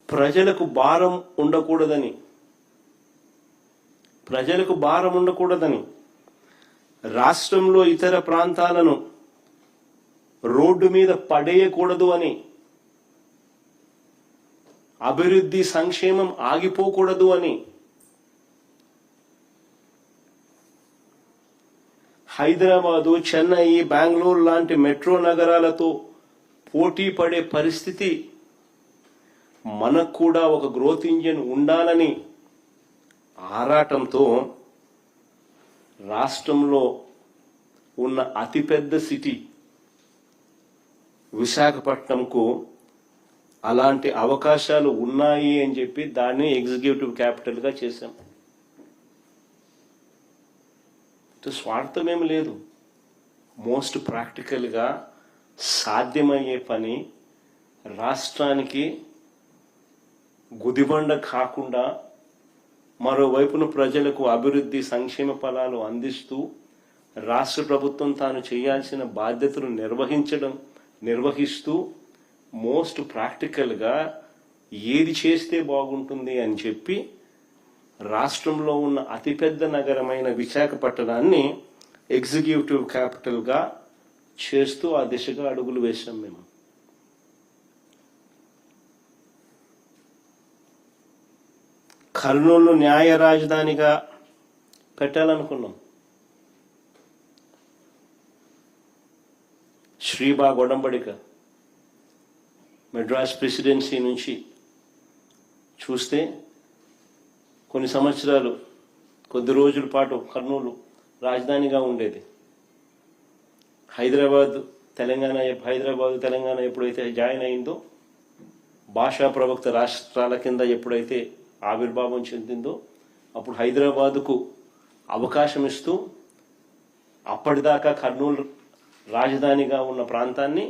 ప్రజలకు భారం ఉండకూడదని రాష్ట్రంలో ఇతర ప్రాంతాలను రోడ్డు మీద పడేయకూడదు అని, అభివృద్ధి సంక్షేమం ఆగిపోకూడదు అని హైదరాబాదు, చెన్నై, బెంగళూరు లాంటి మెట్రో నగరాలతో పోటీ పడే పరిస్థితి మనకు కూడా ఒక గ్రోత్ ఇంజిన్ ఉండాలని ఆరాటంతో రాష్ట్రంలో ఉన్న అతిపెద్ద సిటీ విశాఖపట్నంకు అలాంటి అవకాశాలు ఉన్నాయి అని చెప్పి దాన్ని ఎగ్జిక్యూటివ్ క్యాపిటల్గా చేశాం. స్వార్థమేమి లేదు. మోస్ట్ ప్రాక్టికల్గా సాధ్యమయ్యే పని, రాష్ట్రానికి గుదిబండ కాకుండా మరోవైపున ప్రజలకు అభివృద్ధి సంక్షేమ ఫలాలు అందిస్తూ రాష్ట్ర ప్రభుత్వం తాను చేయాల్సిన బాధ్యతలు నిర్వహిస్తూ మోస్ట్ ప్రాక్టికల్గా ఏది చేస్తే బాగుంటుంది అని చెప్పి రాష్ట్రంలో ఉన్న అతిపెద్ద నగరమైన విశాఖపట్నాన్ని ఎగ్జిక్యూటివ్ క్యాపిటల్గా చేస్తూ ఆ దిశగా అడుగులు వేశాం. మేము కర్నూలు న్యాయ రాజధానిగా పెట్టాలనుకున్నాం. శ్రీబాగ్ ఒడంబడిక మెడ్రాస్ ప్రెసిడెన్సీ నుంచి చూస్తే కొన్ని సంవత్సరాలు, కొద్ది రోజుల పాటు కర్నూలు రాజధానిగా ఉండేది. హైదరాబాదు తెలంగాణ ఎప్పుడైతే జాయిన్ అయిందో, భాషా ప్రవక్త రాష్ట్రాల కింద ఎప్పుడైతే ఆవిర్భావం చెందిందో, అప్పుడు హైదరాబాదుకు అవకాశం ఇస్తూ అప్పటిదాకా కర్నూలు రాజధానిగా ఉన్న ప్రాంతాన్ని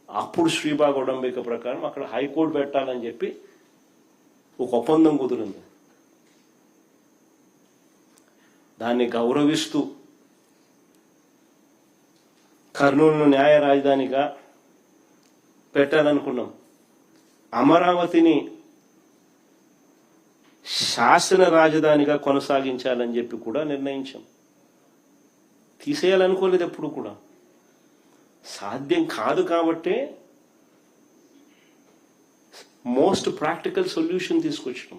అప్పుడు శ్రీబాగ్ ఒడంబిక ప్రకారం అక్కడ హైకోర్టు పెట్టాలని చెప్పి ఒక ఒప్పందం కుదిరింది. దాన్ని గౌరవిస్తూ కర్నూలును న్యాయ రాజధానిగా పెట్టాలనుకున్నాం. అమరావతిని శాసన రాజధానిగా కొనసాగించాలని చెప్పి కూడా నిర్ణయించాం. తీసేయాలనుకోలేదు ఎప్పుడు కూడా. సాధ్యం కాదు కాబట్టే మోస్ట్ ప్రాక్టికల్ సొల్యూషన్ తీసుకొచ్చడం.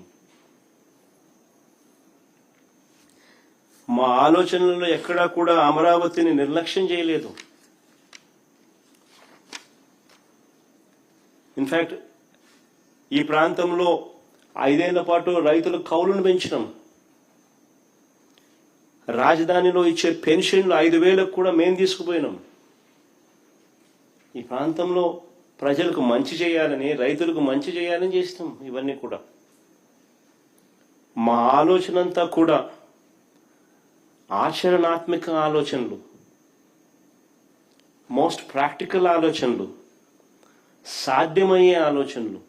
మా ఆలోచనలలో ఎక్కడా కూడా అమరావతిని నిర్లక్ష్యం చేయలేదు. ఇన్ఫ్యాక్ట్ ఈ ప్రాంతంలో 5 ఏళ్ల పాటు రైతుల కౌలును పెంచడం, రాజధానిలో ఇచ్చే పెన్షన్లు 5,000 కూడా మేము తీసుకుపోయినాం. ఈ ప్రాంతంలో ప్రజలకు మంచి చేయాలని, రైతులకు మంచి చేయాలని చేస్తాం. ఇవన్నీ కూడా మా ఆలోచన అంతా కూడా ఆచరణాత్మక ఆలోచనలు, మోస్ట్ ప్రాక్టికల్ ఆలోచనలు, సాధ్యమయ్యే ఆలోచనలు.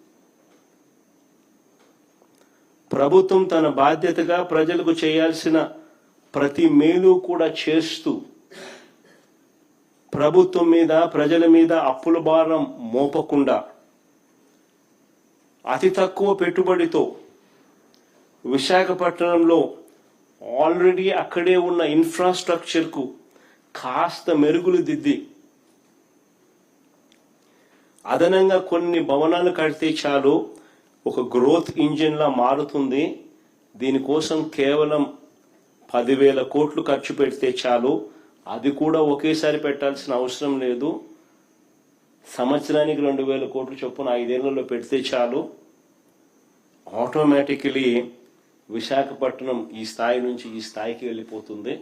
ప్రభుత్వం తన బాధ్యతగా ప్రజలకు చేయాల్సిన ప్రతి మేలు కూడా చేస్తూ, ప్రభుత్వం మీద, ప్రజల మీద అప్పుల భారం మోపకుండా అతి తక్కువ పెట్టుబడితో విశాఖపట్నంలో ఆల్రెడీ అక్కడే ఉన్న ఇన్ఫ్రాస్ట్రక్చర్కు కాస్త మెరుగులు దిద్ది అదనంగా కొన్ని భవనాలు కడితే చాలు ఒక గ్రోత్ ఇంజిన్లా మారుతుంది. దీనికోసం కేవలం 10,000 కోట్లు ఖర్చు పెడితే చాలు. అది కూడా ఒకేసారి పెట్టాల్సిన అవసరం లేదు. సంవత్సరానికి 2,000 కోట్లు చొప్పున 5 ఏళ్లలో పెడితే చాలు. ఆటోమేటికలీ విశాఖపట్నం ఈ స్థాయి నుంచి ఈ స్థాయికి వెళ్ళిపోతుంది.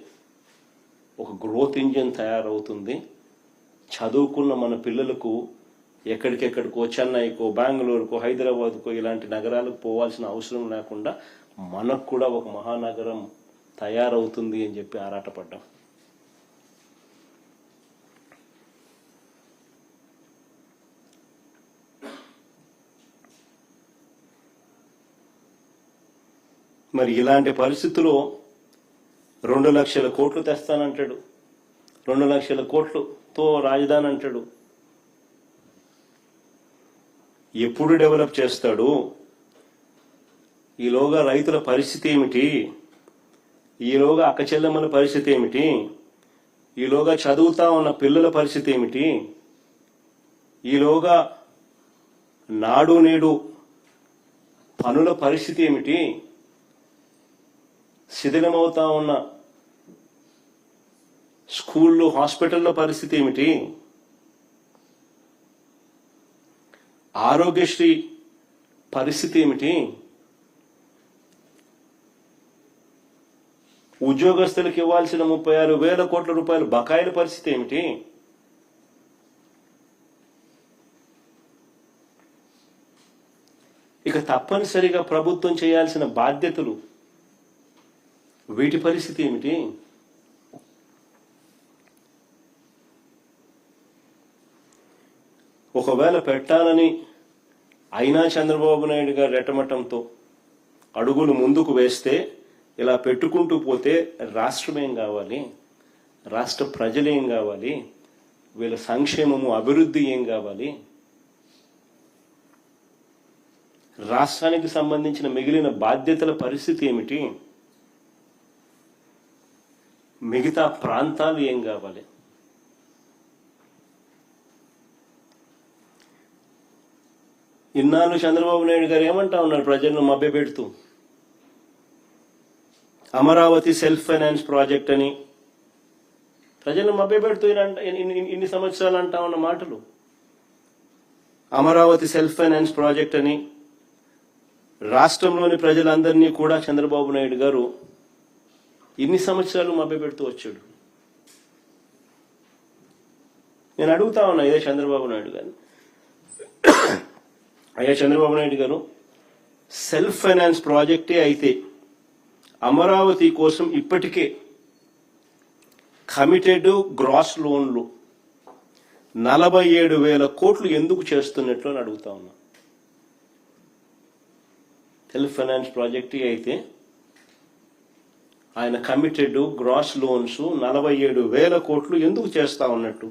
ఒక గ్రోత్ ఇంజిన్ తయారవుతుంది. చదువుకున్న మన పిల్లలకు ఎక్కడికెక్కడికో, చెన్నైకో, బెంగళూరుకో, హైదరాబాద్కో ఇలాంటి నగరాలకు పోవాల్సిన అవసరం లేకుండా మనకు కూడా ఒక మహానగరం తయారవుతుంది అని చెప్పి ఆరాటపడ్డాం. మరి ఇలాంటి పరిస్థితుల్లో 2 లక్షల కోట్లు తెస్తానంటాడు, 2 లక్షల కోట్లతో రాజధాని అంటాడు. ఎప్పుడు డెవలప్ చేస్తాడు, ఈలోగా రైతుల పరిస్థితి ఏమిటి, ఈలోగా అక్కచెల్లెమ్మల పరిస్థితి ఏమిటి, ఈలోగా చదువుతా ఉన్న పిల్లల పరిస్థితి ఏమిటి, ఈలోగా నాడు నేడు పనుల పరిస్థితి ఏమిటి, శిథిలమవుతా ఉన్న స్కూళ్ళు హాస్పిటల్లో పరిస్థితి ఏమిటి, ఆరోగ్యశ్రీ పరిస్థితి ఏమిటి, ఉద్యోగస్తులకు ఇవ్వాల్సిన 36,000 కోట్ల రూపాయలు బకాయిల పరిస్థితి ఏమిటి, ఇక తప్పనిసరిగా ప్రభుత్వం చేయాల్సిన బాధ్యతలు వీటి పరిస్థితి ఏమిటి, ఒకవేళ పెట్టాలని అయినా చంద్రబాబు నాయుడు గారు రెట్టమట్టంతో అడుగులు ముందుకు వేస్తే ఇలా పెట్టుకుంటూ పోతే రాష్ట్రం ఏం కావాలి, రాష్ట్ర ప్రజలు ఏం కావాలి, వీళ్ళ సంక్షేమము అభివృద్ధి ఏం కావాలి, రాష్ట్రానికి సంబంధించిన మిగిలిన బాధ్యతల పరిస్థితి ఏమిటి, మిగతా ప్రాంతాలు ఏం కావాలి. ఇన్నాళ్ళు చంద్రబాబు నాయుడు గారు ఏమంటా ఉన్నారు ప్రజలను మభ్యపెడుతూ, అమరావతి సెల్ఫ్ ఫైనాన్స్ ప్రాజెక్ట్ అని ప్రజలను మభ్యపెడుతూ ఇన్ని సంవత్సరాలు అంటా ఉన్న మాటలు. అమరావతి సెల్ఫ్ ఫైనాన్స్ ప్రాజెక్ట్ అని రాష్ట్రంలోని ప్రజలందరినీ కూడా చంద్రబాబు నాయుడు గారు ఇన్ని సంవత్సరాలు మభ్యపెడుతూ వచ్చాడు. నేను అడుగుతా ఉన్నా ఇదే చంద్రబాబు నాయుడు గారు, అయ్యా చంద్రబాబు నాయుడు గారు, సెల్ఫ్ ఫైనాన్స్ ప్రాజెక్టే అయితే అమరావతి కోసం ఇప్పటికే కమిటెడ్ గ్రాస్ లోన్లు 47,000 కోట్లు ఎందుకు చేస్తున్నట్లు అని అడుగుతా ఉన్నా. సెల్ఫ్ ఫైనాన్స్ ప్రాజెక్టే అయితే ఆయన కమిటెడ్ గ్రాస్ లోన్స్ 47,000 కోట్లు ఎందుకు చేస్తా ఉన్నట్టు,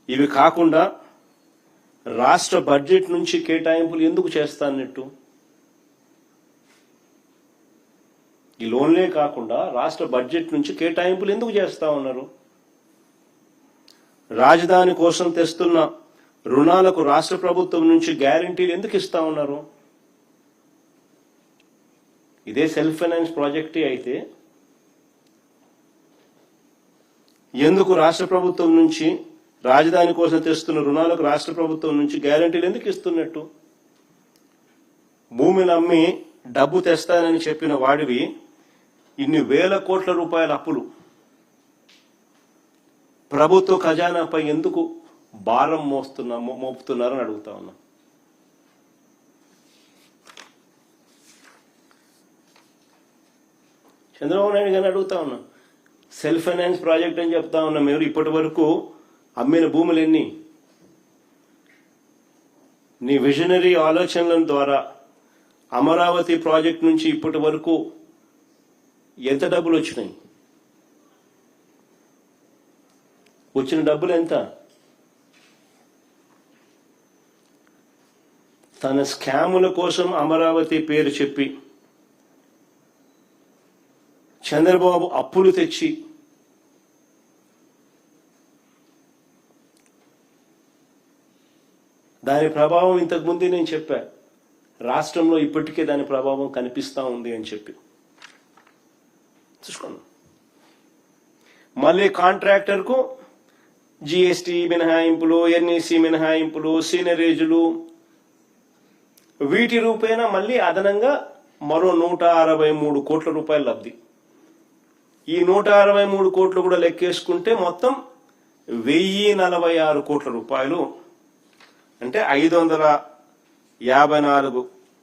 ఇవి కాకుండా రాష్ట్ర బడ్జెట్ నుంచి కేటాయింపులు ఎందుకు చేస్తా అన్నట్టు, ఈ లోన్లే కాకుండా రాష్ట్ర బడ్జెట్ నుంచి కేటాయింపులు ఎందుకు చేస్తా ఉన్నారు, రాజధాని కోసం తెస్తున్న రుణాలకు రాష్ట్ర ప్రభుత్వం నుంచి గ్యారంటీలు ఎందుకు ఇస్తా ఉన్నారు. ఇదే సెల్ఫ్ ఫైనాన్స్ ప్రాజెక్టే అయితే ఎందుకు రాష్ట్ర ప్రభుత్వం నుంచి రాజధాని కోసం తెస్తున్న రుణాలకు రాష్ట్ర ప్రభుత్వం నుంచి గ్యారంటీలు ఎందుకు ఇస్తున్నట్టు. భూమిని అమ్మి డబ్బు తెస్తానని చెప్పిన వాడివి ఇన్ని వేల కోట్ల రూపాయల అప్పులు ప్రభుత్వ ఖజానాపై ఎందుకు భారం మోపుతున్నారని అడుగుతా ఉన్నా. చంద్రబాబు నాయుడు గారిని అడుగుతా ఉన్నా, సెల్ఫ్ ఫైనాన్స్ ప్రాజెక్ట్ అని చెప్తా ఉన్నా, మీరు ఇప్పటి వరకు అమ్మిన భూములు ఎన్ని, నీ విజనరీ ఆలోచనల ద్వారా అమరావతి ప్రాజెక్ట్ నుంచి ఇప్పటి వరకు ఎంత డబ్బులు వచ్చినాయి, వచ్చిన డబ్బులు ఎంత. తన స్కాముల కోసం అమరావతి పేరు చెప్పి చంద్రబాబు అప్పులు తెచ్చి దాని ప్రభావం ఇంతకుముందే నేను చెప్పా, రాష్ట్రంలో ఇప్పటికే దాని ప్రభావం కనిపిస్తా ఉంది అని చెప్పి చూసుకోండి. మళ్ళీ కాంట్రాక్టర్కు జిఎస్టీ మినహాయింపులు, ఎన్ఈసి మినహాయింపులు, సీనరేజులు, వీటి రూపేణా మళ్ళీ అదనంగా మరో 163 కోట్ల రూపాయలు లబ్ధి. ఈ 163 కోట్లు కూడా లెక్కేసుకుంటే మొత్తం 1046 కోట్ల రూపాయలు, అంటే 554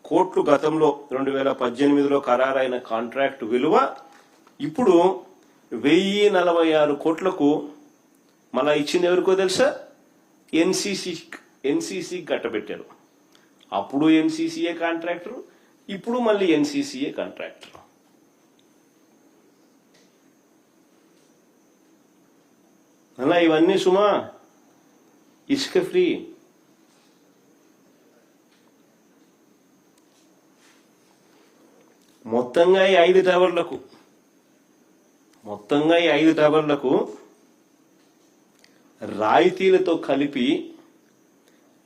కోట్లు గతంలో 2018లో ఖరారైన కాంట్రాక్ట్ విలువ ఇప్పుడు 1046 కోట్లకు మళ్ళా ఇచ్చింది ఎవరికో తెలుసా, ఎన్సీసీ కట్టబెట్టారు. అప్పుడు ఎన్సీసీఏ కాంట్రాక్టర్, ఇప్పుడు మళ్ళీ ఎన్సీసీఏ కాంట్రాక్టర్. అలా ఇవన్నీ సుమా ఇసుక ఫ్రీ, మొత్తంగా ఈ 5 టవర్లకు రాయితీలతో కలిపి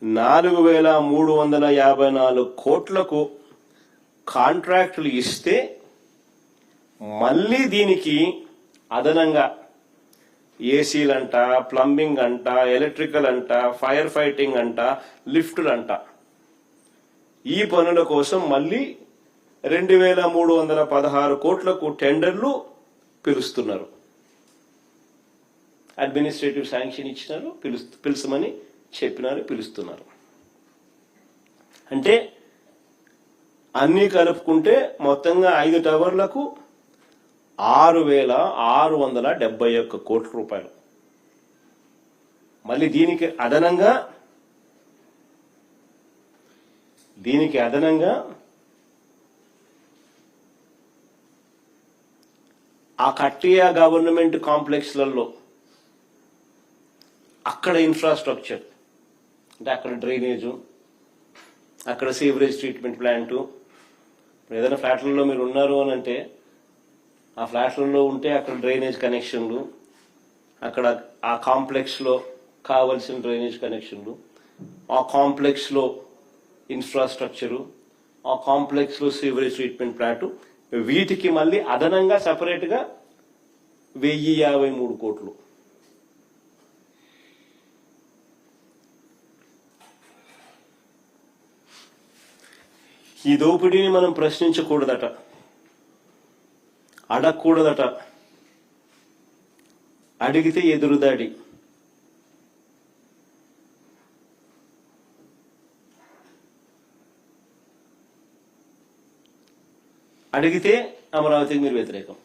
4,354 కోట్లకు కాంట్రాక్టులు ఇస్తే మళ్ళీ దీనికి అదనంగా ఏసీలంట, ప్లంబింగ్ అంట, ఎలక్ట్రికల్ అంట, ఫైర్ ఫైటింగ్ అంట, లిఫ్టులంట, ఈ పనుల కోసం మళ్ళీ 2,316 కోట్లకు టెండర్లు పిలుస్తున్నారు. అడ్మినిస్ట్రేటివ్ శాంక్షన్ ఇచ్చినారు, పిలుచమని చెప్పినారు, పిలుస్తున్నారు. అంటే అన్నీ కలుపుకుంటే మొత్తంగా 5 టవర్లకు 6,671 కోట్ల రూపాయలు. మళ్ళీ దీనికి అదనంగా ఆ కట్టియా గవర్నమెంట్ కాంప్లెక్స్లలో అక్కడ ఇన్ఫ్రాస్ట్రక్చర్ అంటే అక్కడ డ్రైనేజు, అక్కడ సీవరేజ్ ట్రీట్మెంట్ ప్లాంటు. ఏదైనా ఫ్లాట్లలో మీరు ఉన్నారు అని అంటే ఆ ఫ్లాట్లలో ఉంటే అక్కడ డ్రైనేజ్ కనెక్షన్లు, అక్కడ ఆ కాంప్లెక్స్లో కావలసిన డ్రైనేజ్ కనెక్షన్లు, ఆ కాంప్లెక్స్లో ఇన్ఫ్రాస్ట్రక్చరు, ఆ కాంప్లెక్స్లో సీవరేజ్ ట్రీట్మెంట్ ప్లాంటు, వీటికి మళ్ళీ అదనంగా సపరేట్గా 1,053 కోట్లు. ఈ దోపిడీని మనం ప్రశ్నించకూడదట, అడగకూడదట, అడిగితే ఎదురుదాడి. అడిగితే అమరావతికి మీరు వ్యతిరేకం.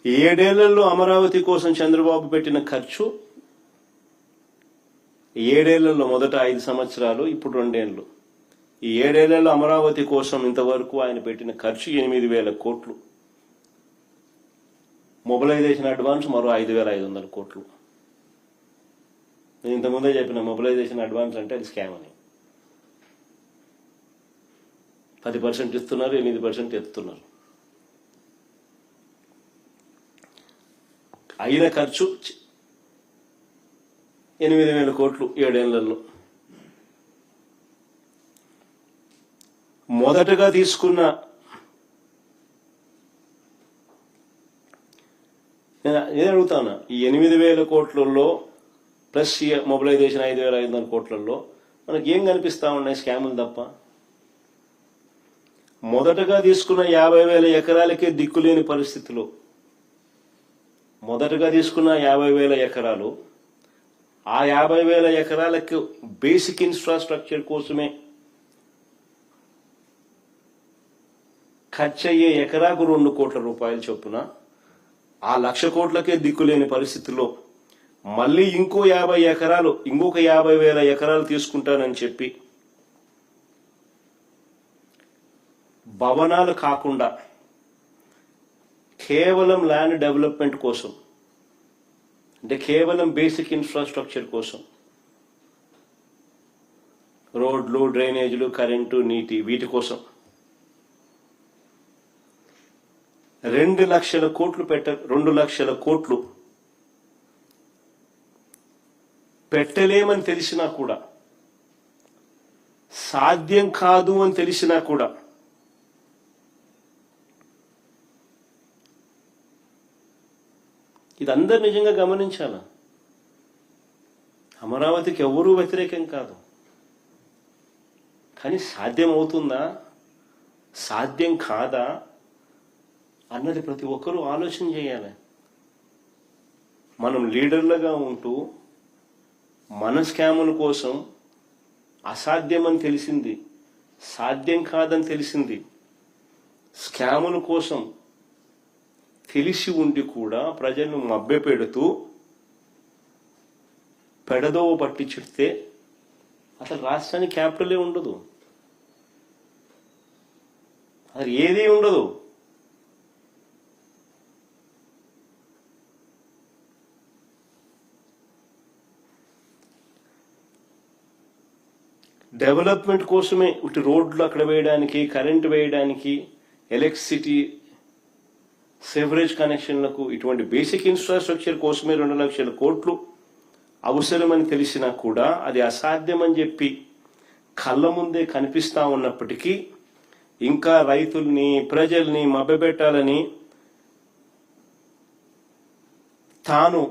ఏడేళ్లలో అమరావతి కోసం చంద్రబాబు పెట్టిన ఖర్చు, 7 ఏళ్లలో మొదట 5 సంవత్సరాలు, ఇప్పుడు 2 ఏళ్లు, ఈ 7 ఏళ్లలో అమరావతి కోసం ఇంతవరకు ఆయన పెట్టిన ఖర్చు 8,000 కోట్లు. మొబిలైజేషన్ అడ్వాన్స్ మరో 5,500 కోట్లు. నేను ఇంతకుముందే చెప్పిన మొబిలైజేషన్ అడ్వాన్స్ అంటే అది స్కామ్ అని. 10% ఇస్తున్నారు, 8% ఎత్తుతున్నారు. అయిన ఖర్చు 8,000 కోట్లు 7 ఏళ్లలో. మొదటగా తీసుకున్న నేను అడుగుతాను, ఈ 8,000 కోట్లలో ప్లస్ మొబిలైజేషన్ 5,500 కోట్లలో మనకి ఏం కనిపిస్తా ఉన్నాయి? స్కాములు తప్ప. మొదటగా తీసుకున్న 50,000 ఎకరాలకే దిక్కులేని పరిస్థితిలో, మొదటగా తీసుకున్న 50,000 ఎకరాలు, ఆ 50,000 ఎకరాలకు బేసిక్ ఇన్ఫ్రాస్ట్రక్చర్ కోసమే ఖర్చు అయ్యే ఎకరాకు 2 కోట్ల రూపాయలు చొప్పున, ఆ 1,00,000 కోట్లకే దిక్కులేని పరిస్థితిలో మళ్ళీ ఇంకో 50 ఎకరాలు, ఇంకొక 50,000 ఎకరాలు తీసుకుంటానని చెప్పి భవనాలు కాకుండా కేవలం ల్యాండ్ డెవలప్మెంట్ కోసం, అంటే కేవలం బేసిక్ ఇన్ఫ్రాస్ట్రక్చర్ కోసం, రోడ్లు, డ్రైనేజీలు, కరెంటు, నీటి, వీటి కోసం 2 లక్షల కోట్లు పెట్టలేమని తెలిసినా కూడా, సాధ్యం కాదు అని తెలిసినా కూడా ఇదందరూ నిజంగా గమనించాలా. అమరావతికి ఎవరూ వ్యతిరేకం కాదు, కానీ సాధ్యం అవుతుందా, సాధ్యం కాదా అన్నది ప్రతి ఒక్కరూ ఆలోచన చేయాలి. మనం లీడర్లుగా ఉంటూ మన స్కాముల కోసం అసాధ్యమని తెలిసింది, సాధ్యం కాదని తెలిసింది, స్కాముల కోసం తెలిసి ఉండి కూడా ప్రజలను మభ్యపెడుతూ పెడదోవ పట్టించితే అసలు రాష్ట్రానికి క్యాపిటలే ఉండదు, అసలు ఏదీ ఉండదు. డెవలప్మెంట్ కోసమే ఇటు రోడ్లు అక్కడ వేయడానికి, కరెంటు వేయడానికి, ఎలక్ట్రిసిటీ, సెవరేజ్ కనెక్షన్లకు, ఇటువంటి బేసిక్ ఇన్ఫ్రాస్ట్రక్చర్ కోసమే 2 లక్షల కోట్లు అవసరమని తెలిసినా కూడా అది అసాధ్యమని చెప్పి కళ్ళ ముందే కనిపిస్తా ఉన్నప్పటికీ ఇంకా రైతుల్ని, ప్రజల్ని మభ్యపెట్టాలని తాను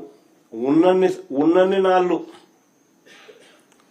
ఉన్నన్ని నాళ్ళు